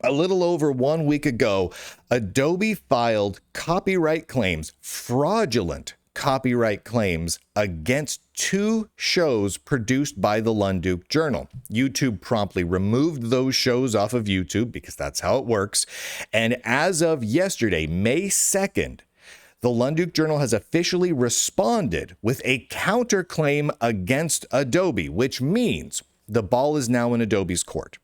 A little over 1 week ago, Adobe filed copyright claims, fraudulent copyright claims, against 2 shows produced by the Lunduke Journal. YouTube promptly removed those shows off of YouTube because that's how it works. And as of yesterday, May 2nd, the Lunduke Journal has officially responded with a counterclaim against Adobe, which means the ball is now in Adobe's court.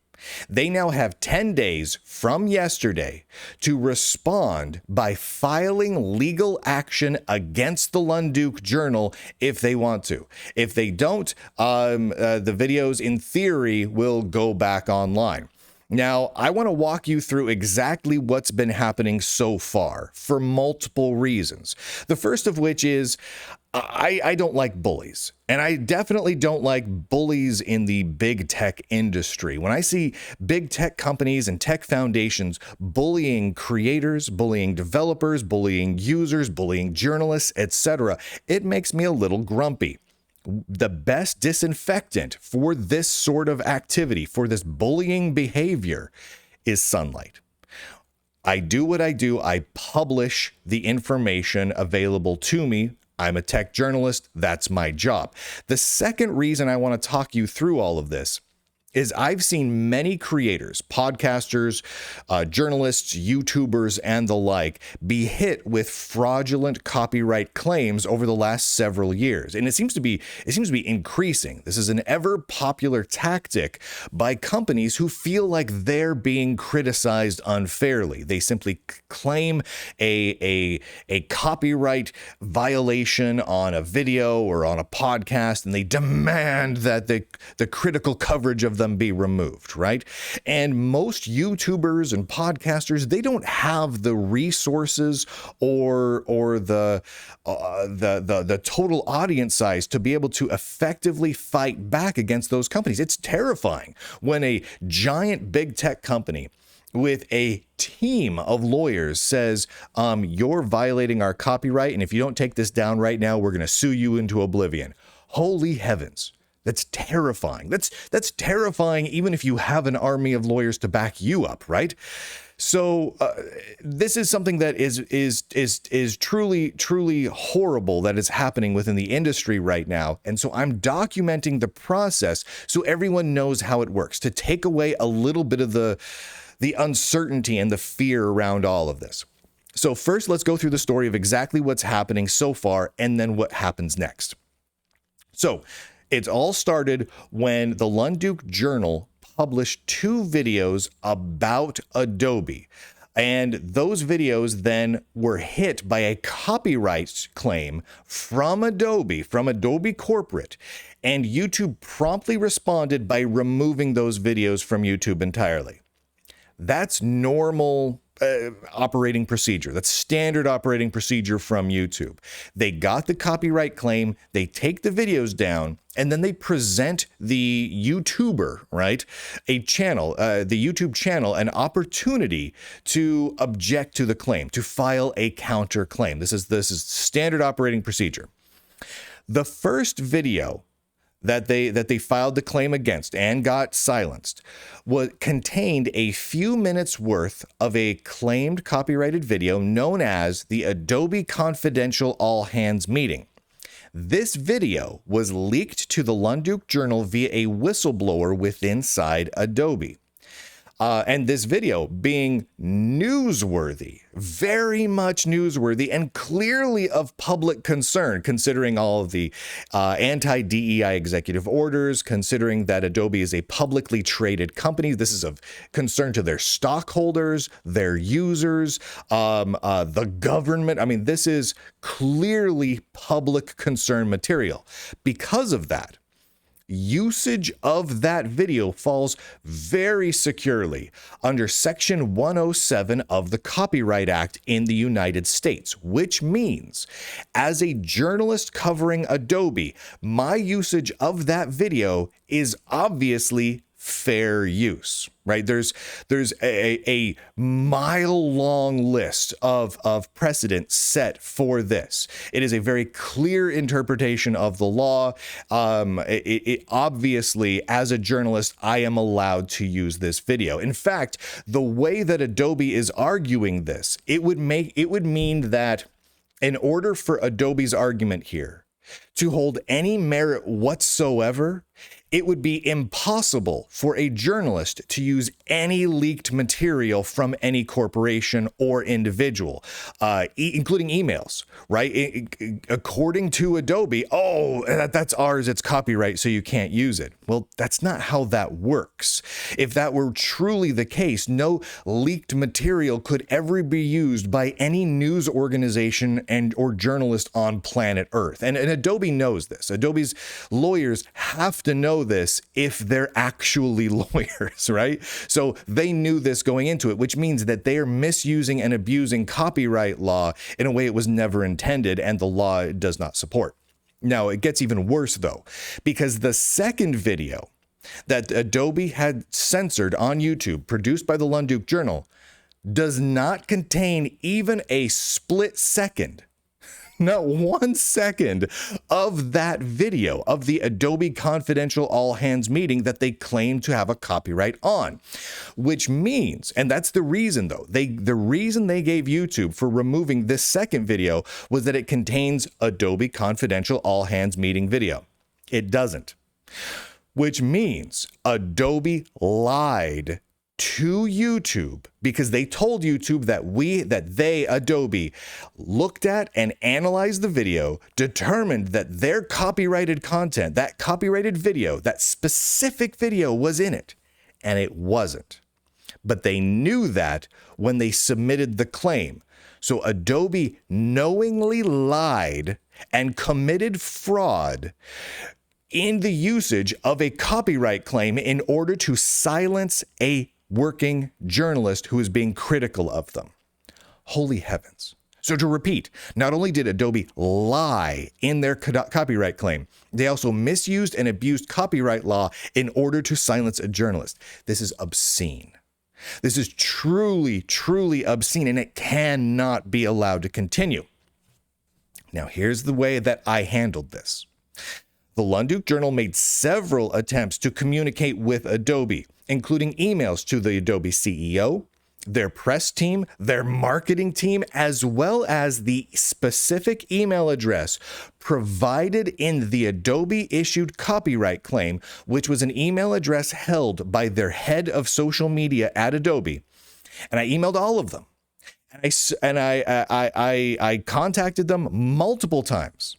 They now have 10 days from yesterday to respond by filing legal action against the Lunduke Journal if they want to. If they don't, the videos in theory will go back online. Now, I want to walk you through exactly what's been happening so far for multiple reasons. The first of which is I don't like bullies, and I definitely don't like bullies in the big tech industry. When I see big tech companies and tech foundations bullying creators, bullying developers, bullying users, bullying journalists, etc., it makes me a little grumpy. The best disinfectant for this sort of activity, for this bullying behavior, is sunlight. I do what I do. I publish the information available to me. I'm a tech journalist. That's my job. The second reason I want to talk you through all of this is I've seen many creators, podcasters, journalists, YouTubers, and the like be hit with fraudulent copyright claims over the last several years. And it seems to be increasing. This is an ever popular tactic by companies who feel like they're being criticized unfairly. They simply claim a copyright violation on a video or on a podcast, and they demand that the critical coverage of them be removed, right? And most YouTubers and podcasters, they don't have the resources or the total audience size to be able to effectively fight back against those companies. It's terrifying when a giant big tech company with a team of lawyers says, you're violating our copyright, and if you don't take this down right now, we're going to sue you into oblivion. Holy heavens. That's terrifying. That's terrifying even if you have an army of lawyers to back you up, right? So this is something that is truly horrible that is happening within the industry right now. And so I'm documenting the process so everyone knows how it works, to take away a little bit of the uncertainty and the fear around all of this. So first, let's go through the story of exactly what's happening so far and then what happens next. So it all started when the Lunduke Journal published 2 videos about Adobe. And those videos then were hit by a copyright claim from Adobe Corporate. And YouTube promptly responded by removing those videos from YouTube entirely. That's normal operating procedure. That's standard operating procedure from YouTube. They got the copyright claim, they take the videos down, and then they present the YouTuber, right, the YouTube channel, an opportunity to object to the claim, to file a counterclaim. This is standard operating procedure. The first video that they filed the claim against and got silenced contained a few minutes worth of a claimed copyrighted video known as the Adobe Confidential All Hands Meeting. This video was leaked to the Lunduke Journal via a whistleblower within Adobe. And this video being newsworthy, very much newsworthy, and clearly of public concern, considering all of the anti-DEI executive orders, considering that Adobe is a publicly traded company. This is of concern to their stockholders, their users, the government. I mean, this is clearly public concern material. Because of that, usage of that video falls very securely under Section 107 of the Copyright Act in the United States, which means as a journalist covering Adobe, my usage of that video is obviously fair use, right? There's a mile-long list of precedent set for this. It is a very clear interpretation of the law. Obviously, as a journalist, I am allowed to use this video. In fact, the way that Adobe is arguing this, it would mean that in order for Adobe's argument here to hold any merit whatsoever, it would be impossible for a journalist to use any leaked material from any corporation or individual, including emails, right? According to Adobe, that's ours, it's copyright, so you can't use it. Well, that's not how that works. If that were truly the case, no leaked material could ever be used by any news organization or journalist on planet Earth. And Adobe knows this. Adobe's lawyers have to know this if they're actually lawyers, right? So they knew this going into it, which means that they are misusing and abusing copyright law in a way it was never intended and the law does not support. Now, it gets even worse, though, because the second video that Adobe had censored on YouTube, produced by the Lunduke Journal, does not contain even a split second, not 1 second of that video of the Adobe confidential all hands meeting that they claim to have a copyright on, which means, and that's the reason though, the reason they gave YouTube for removing this second video was that it contains Adobe confidential all hands meeting video. It doesn't, which means Adobe lied to YouTube because they told YouTube that they, Adobe, looked at and analyzed the video, determined that their copyrighted content, that copyrighted video, that specific video was in it, and it wasn't. But they knew that when they submitted the claim. So Adobe knowingly lied and committed fraud in the usage of a copyright claim in order to silence a working journalist who is being critical of them. Holy heavens. So to repeat, not only did Adobe lie in their copyright claim, they also misused and abused copyright law in order to silence a journalist. This is obscene. This is truly, truly obscene, and it cannot be allowed to continue. Now, here's the way that I handled this. The Lunduke Journal made several attempts to communicate with Adobe, including emails to the Adobe CEO, their press team, their marketing team, as well as the specific email address provided in the Adobe issued copyright claim, which was an email address held by their head of social media at Adobe. And I emailed all of them. And I contacted them multiple times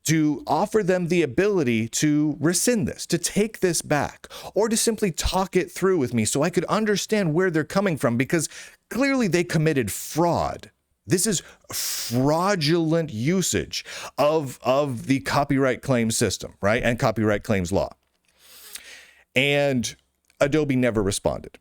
to offer them the ability to rescind this, to take this back, or to simply talk it through with me so I could understand where they're coming from, because clearly they committed fraud. This is fraudulent usage of the copyright claims system, right? And copyright claims law. And Adobe never responded.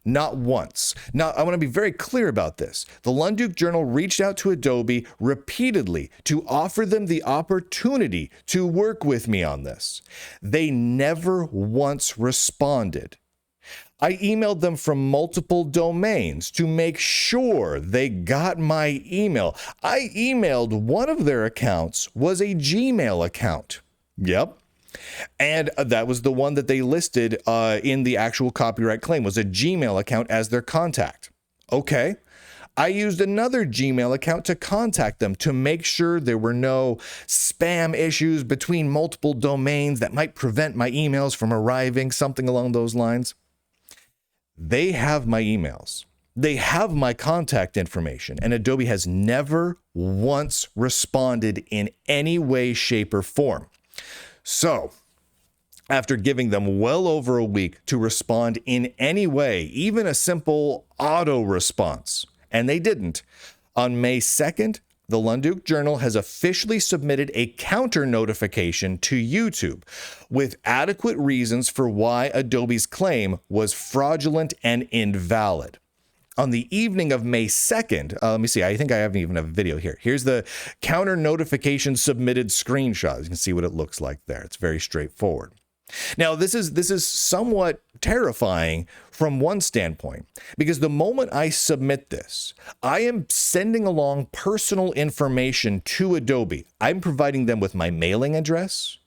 Not once. Now, I want to be very clear about this. The Lunduke Journal reached out to Adobe repeatedly to offer them the opportunity to work with me on this. They never once responded. I emailed them from multiple domains to make sure they got my email. I emailed one of their accounts was a Gmail account. Yep. And that was the one that they listed in the actual copyright claim, was a Gmail account as their contact. Okay. I used another Gmail account to contact them to make sure there were no spam issues between multiple domains that might prevent my emails from arriving, something along those lines. They have my emails. They have my contact information, and Adobe has never once responded in any way, shape, or form. So, after giving them well over a week to respond in any way, even a simple auto response, and they didn't, on May 2nd, the Lunduke Journal has officially submitted a counter notification to YouTube with adequate reasons for why Adobe's claim was fraudulent and invalid. On the evening of May 2nd, let me see, I think I haven't even have a video here. Here's the counter notification submitted screenshot. You can see what it looks like there. It's very straightforward. Now, this is somewhat terrifying from one standpoint, because the moment I submit this, I am sending along personal information to Adobe. I'm providing them with my mailing address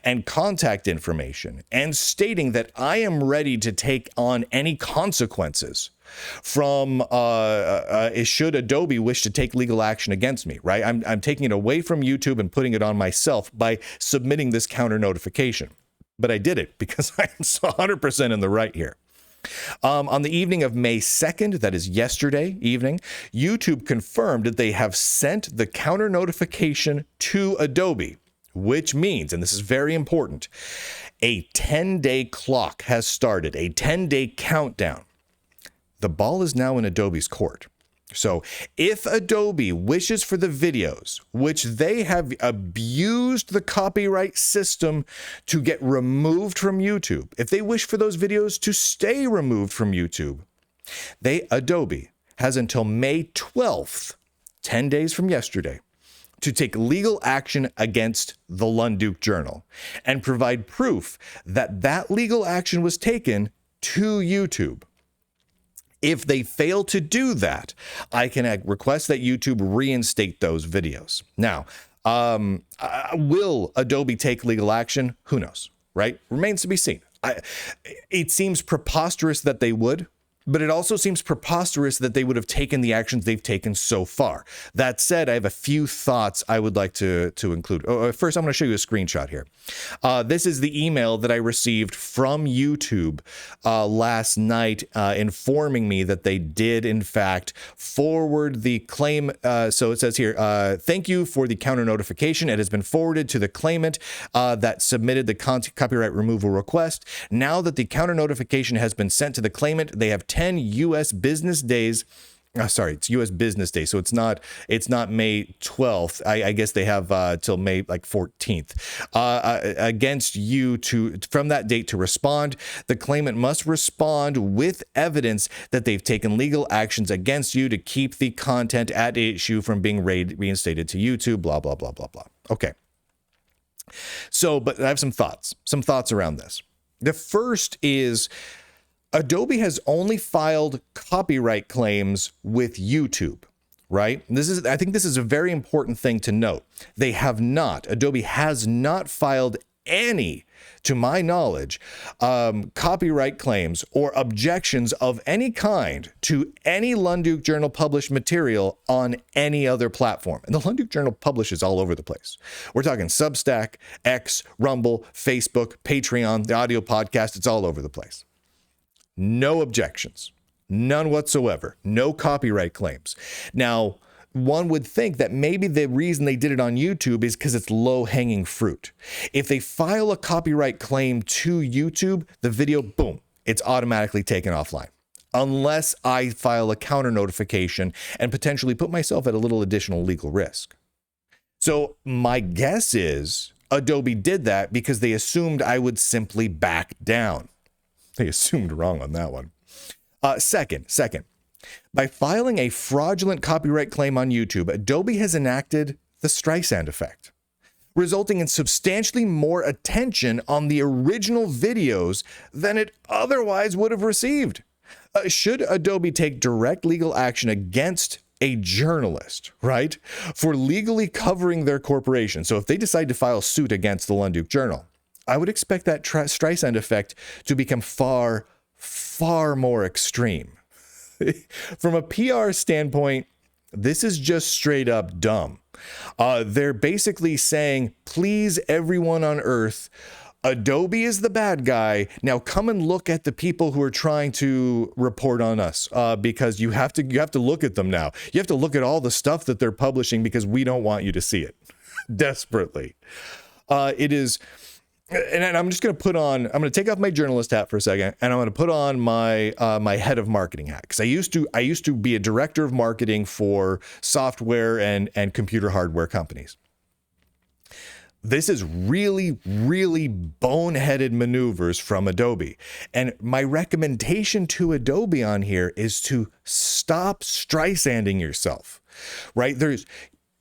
and contact information, and stating that I am ready to take on any consequences from should Adobe wish to take legal action against me, right? I'm taking it away from YouTube and putting it on myself by submitting this counter notification. But I did it because I'm 100% in the right here. On the evening of May 2nd, that is yesterday evening, YouTube confirmed that they have sent the counter notification to Adobe, which means, and this is very important, a 10-day clock has started, a 10-day countdown. The ball is now in Adobe's court. So if Adobe wishes for the videos, which they have abused the copyright system to get removed from YouTube, if they wish for those videos to stay removed from YouTube, Adobe has until May 12th, 10 days from yesterday, to take legal action against the Lunduke Journal and provide proof that that legal action was taken to YouTube. If they fail to do that, I can request that YouTube reinstate those videos. Now, will Adobe take legal action? Who knows, right? Remains to be seen. It seems preposterous that they would, but it also seems preposterous that they would have taken the actions they've taken so far. That said, I have a few thoughts I would like to include. First, I'm going to show you a screenshot here. This is the email that I received from YouTube last night informing me that they did, in fact, forward the claim. So it says here, thank you for the counter notification. It has been forwarded to the claimant that submitted the copyright removal request. Now that the counter notification has been sent to the claimant, they have 10 U.S. business days. Sorry, it's U.S. business day, so it's not May 12th. I guess they have till May 14th against you from that date to respond. The claimant must respond with evidence that they've taken legal actions against you to keep the content at issue from being reinstated to YouTube. Blah blah blah blah blah. Okay. So, but I have some thoughts around this. The first is, Adobe has only filed copyright claims with YouTube, right? I think this is a very important thing to note. Adobe has not filed any, to my knowledge, copyright claims or objections of any kind to any Lunduke Journal published material on any other platform. And the Lunduke Journal publishes all over the place. We're talking Substack, X, Rumble, Facebook, Patreon, the audio podcast. It's all over the place. No objections, none whatsoever, no copyright claims. Now, one would think that maybe the reason they did it on YouTube is because it's low-hanging fruit. If they file a copyright claim to YouTube, the video, boom, it's automatically taken offline. Unless I file a counter notification and potentially put myself at a little additional legal risk. So my guess is Adobe did that because they assumed I would simply back down. They assumed wrong on that one. Second, by filing a fraudulent copyright claim on YouTube, Adobe has enacted the Streisand effect, resulting in substantially more attention on the original videos than it otherwise would have received. Should Adobe take direct legal action against a journalist, right, for legally covering their corporation, so if they decide to file suit against the Lunduke Journal, I would expect that Streisand effect to become far, far more extreme. From a PR standpoint, this is just straight up dumb. They're basically saying, please, everyone on earth, Adobe is the bad guy. Now come and look at the people who are trying to report on us, because you have to look at them now. You have to look at all the stuff that they're publishing because we don't want you to see it desperately. It is. And I'm just going to take off my journalist hat for a second, and I'm going to put on my my head of marketing hat, because I used to be a director of marketing for software and computer hardware companies. This is really, really boneheaded maneuvers from Adobe. And my recommendation to Adobe on here is to stop Streisanding yourself, right?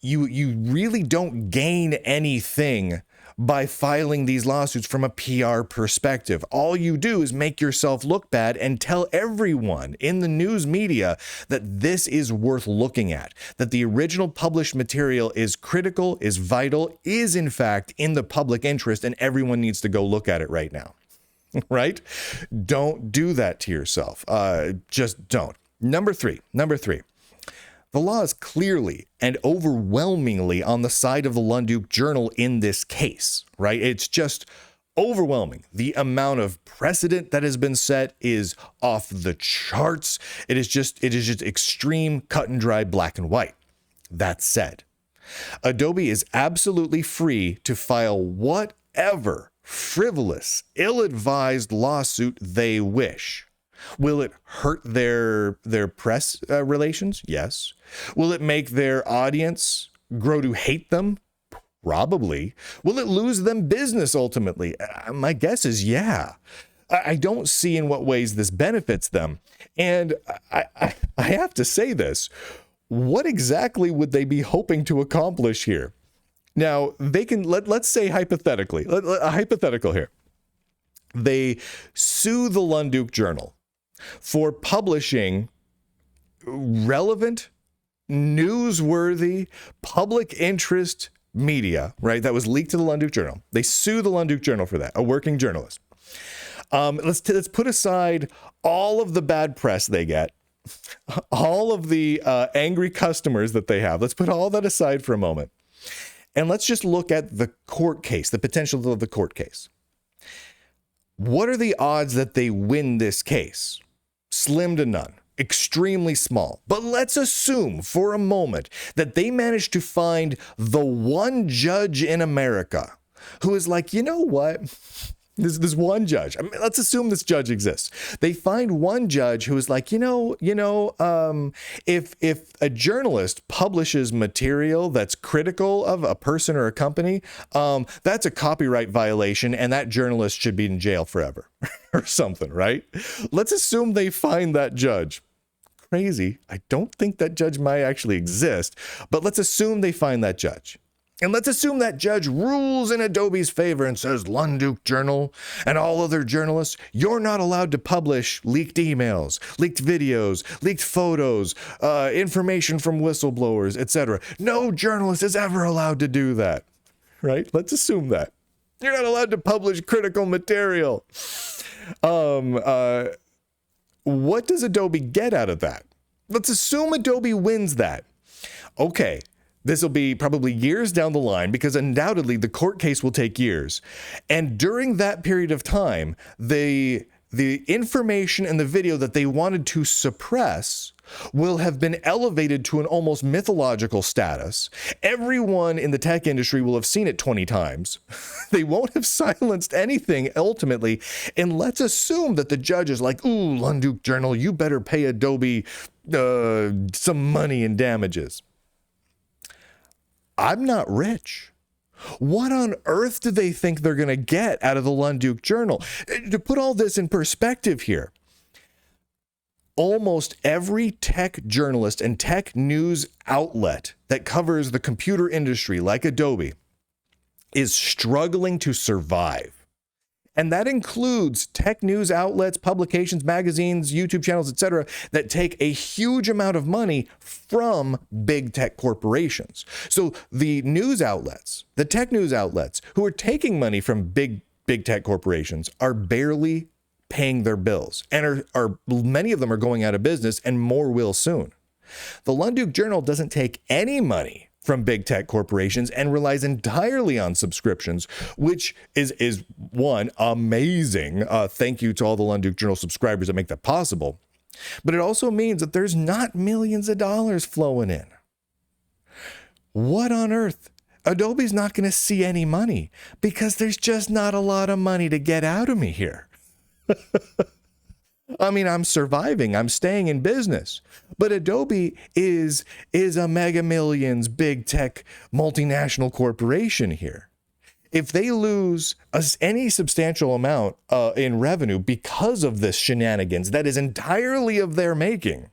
You really don't gain anything by filing these lawsuits from a PR perspective. All you do is make yourself look bad and tell everyone in the news media that this is worth looking at, that the original published material is critical, is vital, is in fact in the public interest, and everyone needs to go look at it right now. Right? Don't do that to yourself. Just don't. Number three. The law is clearly and overwhelmingly on the side of the Lunduke Journal in this case, right? It's just overwhelming. The amount of precedent that has been set is off the charts. It is just extreme, cut and dry, black and white. That said, Adobe is absolutely free to file whatever frivolous, ill-advised lawsuit they wish. Will it hurt their press relations? Yes. Will it make their audience grow to hate them? Probably. Will it lose them business ultimately? My guess is yeah. I don't see in what ways this benefits them. And I have to say this. What exactly would they be hoping to accomplish here? Now, they can, let's say hypothetically, a hypothetical here. They sue the Lunduke Journal for publishing relevant, newsworthy, public interest media, right? That was leaked to the Lunduke Journal. They sue the Lunduke Journal for that, a working journalist. Let's put aside all of the bad press they get, all of the angry customers that they have. Let's put all that aside for a moment. And let's just look at the court case, the potential of the court case. What are the odds that they win this case? Slim to none, extremely small. But let's assume for a moment that they managed to find the one judge in America who is like, you know what? This one judge. I mean, let's assume this judge exists. They find one judge who is like, if a journalist publishes material that's critical of a person or a company, that's a copyright violation, and that journalist should be in jail forever, or something, right? Let's assume they find that judge. Crazy. I don't think that judge might actually exist, but let's assume they find that judge. And let's assume that judge rules in Adobe's favor and says, Lunduke Journal and all other journalists, you're not allowed to publish leaked emails, leaked videos, leaked photos, information from whistleblowers, etc. No journalist is ever allowed to do that, right? Let's assume that. You're not allowed to publish critical material. What does Adobe get out of that? Let's assume Adobe wins that. Okay. This will be probably years down the line because undoubtedly the court case will take years. And during that period of time, the information and the video that they wanted to suppress will have been elevated to an almost mythological status. Everyone in the tech industry will have seen it 20 times. They won't have silenced anything ultimately. And let's assume that the judge is like, ooh, Lunduke Journal, you better pay Adobe some money in damages. I'm not rich. What on earth do they think they're going to get out of the Lunduke Journal? To put all this in perspective here, almost every tech journalist and tech news outlet that covers the computer industry, like Adobe, is struggling to survive. And that includes tech news outlets, publications, magazines, YouTube channels, etc., that take a huge amount of money from big tech corporations. So the news outlets, the tech news outlets who are taking money from big tech corporations are barely paying their bills, and are many of them are going out of business, and more will soon. The Lunduke Journal doesn't take any money from big tech corporations and relies entirely on subscriptions, which is one, amazing. Thank you to all the Lunduke Journal subscribers that make that possible. But it also means that there's not millions of dollars flowing in. What on earth? Adobe's not going to see any money because there's just not a lot of money to get out of me here. I mean, I'm surviving. I'm staying in business. But Adobe is a mega millions big tech multinational corporation here. If they lose any substantial amount in revenue because of this shenanigans that is entirely of their making,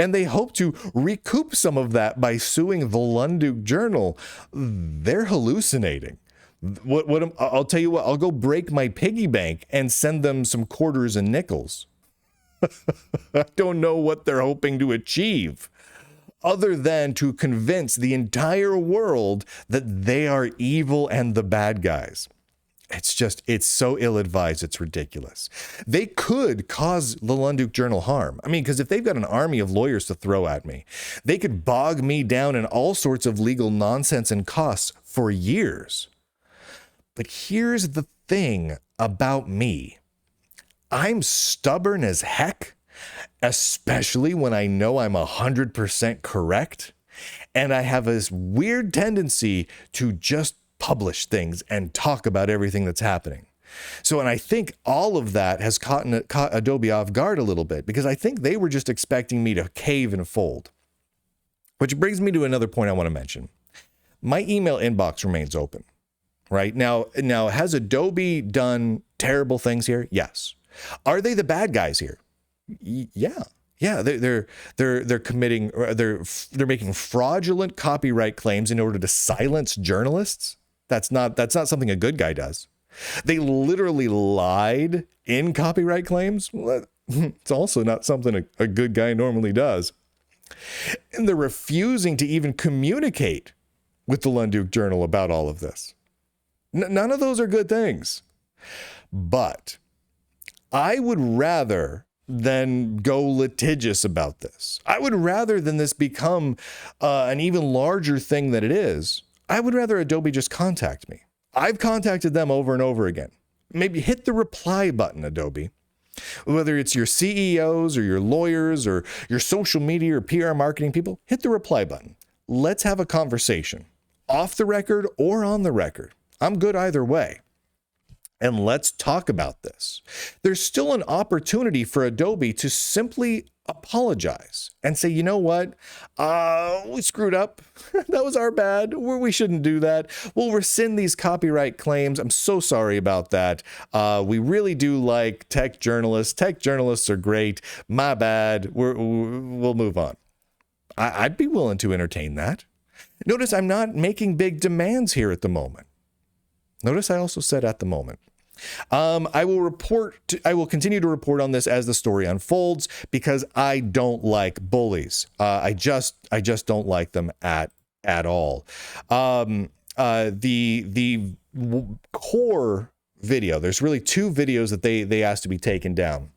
and they hope to recoup some of that by suing the Lunduke Journal. They're hallucinating. I'll tell you what, I'll go break my piggy bank and send them some quarters and nickels. I don't know what they're hoping to achieve, other than to convince the entire world that they are evil and the bad guys. It's so ill-advised, it's ridiculous. They could cause the Lunduke Journal harm. I mean, because if they've got an army of lawyers to throw at me, they could bog me down in all sorts of legal nonsense and costs for years. But here's the thing about me. I'm stubborn as heck, especially when I know I'm 100% correct. And I have this weird tendency to just publish things and talk about everything that's happening. So, and I think all of that has caught Adobe off guard a little bit, because I think they were just expecting me to cave and fold. Which brings me to another point I want to mention. My email inbox remains open, right? Now, has Adobe done terrible things here? Yes. Are they the bad guys here? Yeah. Yeah, they're committing, they're making fraudulent copyright claims in order to silence journalists. That's not something a good guy does. They literally lied in copyright claims. Well, it's also not something a good guy normally does. And they're refusing to even communicate with the Lunduke Journal about all of this. None of those are good things. But I would rather than go litigious about this. I would rather than this become an even larger thing than it is. I would rather Adobe just contact me. I've contacted them over and over again. Maybe hit the reply button, Adobe. Whether it's your CEOs or your lawyers or your social media or PR marketing people, hit the reply button. Let's have a conversation, off the record or on the record. I'm good either way. And let's talk about this. There's still an opportunity for Adobe to simply apologize and say, you know what? We screwed up. That was our bad. We shouldn't do that. We'll rescind these copyright claims. I'm so sorry about that. We really do like tech journalists. Tech journalists are great. My bad. We'll move on. I'd be willing to entertain that. Notice I'm not making big demands here at the moment. Notice I also said at the moment. I will continue to report on this as the story unfolds, because I don't like bullies. I just don't like them at all. The core video, there's really two videos that they asked to be taken down.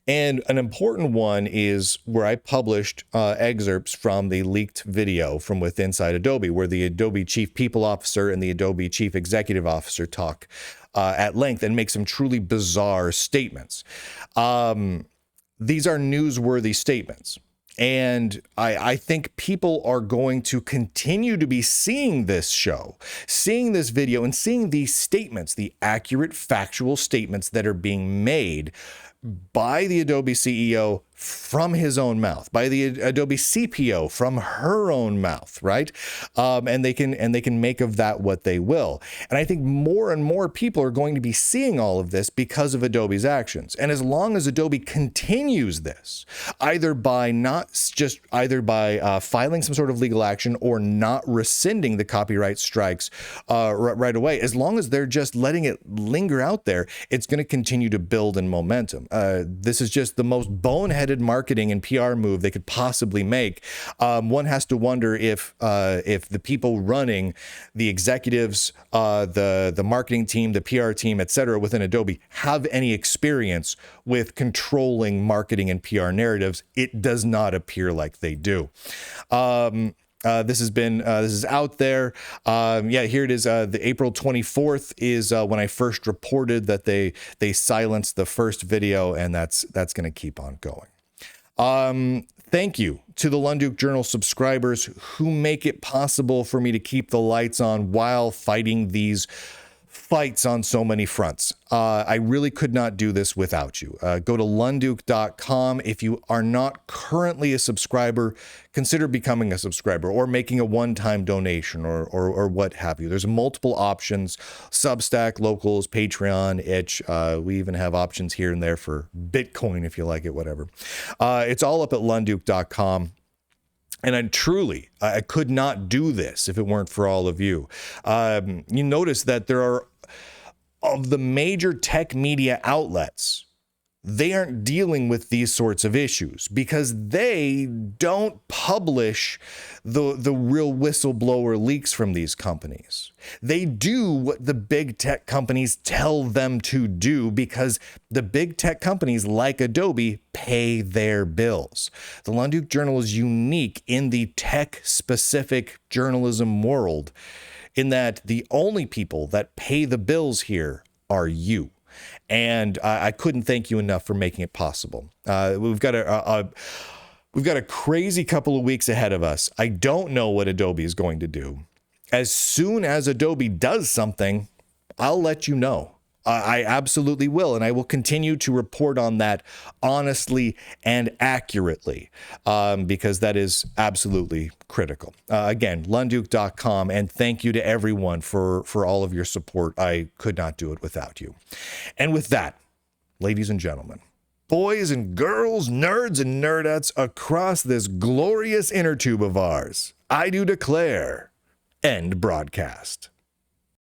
And an important one is where I published excerpts from the leaked video from within inside Adobe, where the Adobe Chief People Officer and the Adobe Chief Executive Officer talk at length and make some truly bizarre statements. These are newsworthy statements. And I think people are going to continue to be seeing this show, seeing this video, and seeing these statements, the accurate, factual statements that are being made by the Adobe CEO from his own mouth, by the Adobe CPO from her own mouth, right? And they can make of that what they will. And I think more and more people are going to be seeing all of this because of Adobe's actions. And as long as Adobe continues this, either by filing some sort of legal action or not rescinding the copyright strikes right away, as long as they're just letting it linger out there, it's going to continue to build in momentum. This is just the most boneheaded marketing and PR move they could possibly make. One has to wonder if the people running, the executives, the marketing team, the PR team, etc., within Adobe have any experience with controlling marketing and PR narratives. It does not appear like they do. This is out there. Here it is. The April 24th is when I first reported that they silenced the first video, and that's going to keep on going. Thank you to the Lunduke Journal subscribers who make it possible for me to keep the lights on while fighting these fights on so many fronts. I really could not do this without you. Go to lunduke.com. If you are not currently a subscriber, consider becoming a subscriber or making a one-time donation or what have you. There's multiple options: Substack, Locals, Patreon, Itch. We even have options here and there for Bitcoin if you like it, whatever. It's all up at lunduke.com. And I could not do this if it weren't for all of you. You notice that there are, of the major tech media outlets, they aren't dealing with these sorts of issues because they don't publish the real whistleblower leaks from these companies. They do what the big tech companies tell them to do because the big tech companies like Adobe pay their bills. The Lunduke Journal is unique in the tech-specific journalism world in that the only people that pay the bills here are you. And I couldn't thank you enough for making it possible. We've got a crazy couple of weeks ahead of us. I don't know what Adobe is going to do. As soon as Adobe does something, I'll let you know. I absolutely will, and I will continue to report on that honestly and accurately because that is absolutely critical. Again, lunduke.com, and thank you to everyone for all of your support. I could not do it without you. And with that, ladies and gentlemen, boys and girls, nerds and nerdettes across this glorious inner tube of ours, I do declare, end broadcast.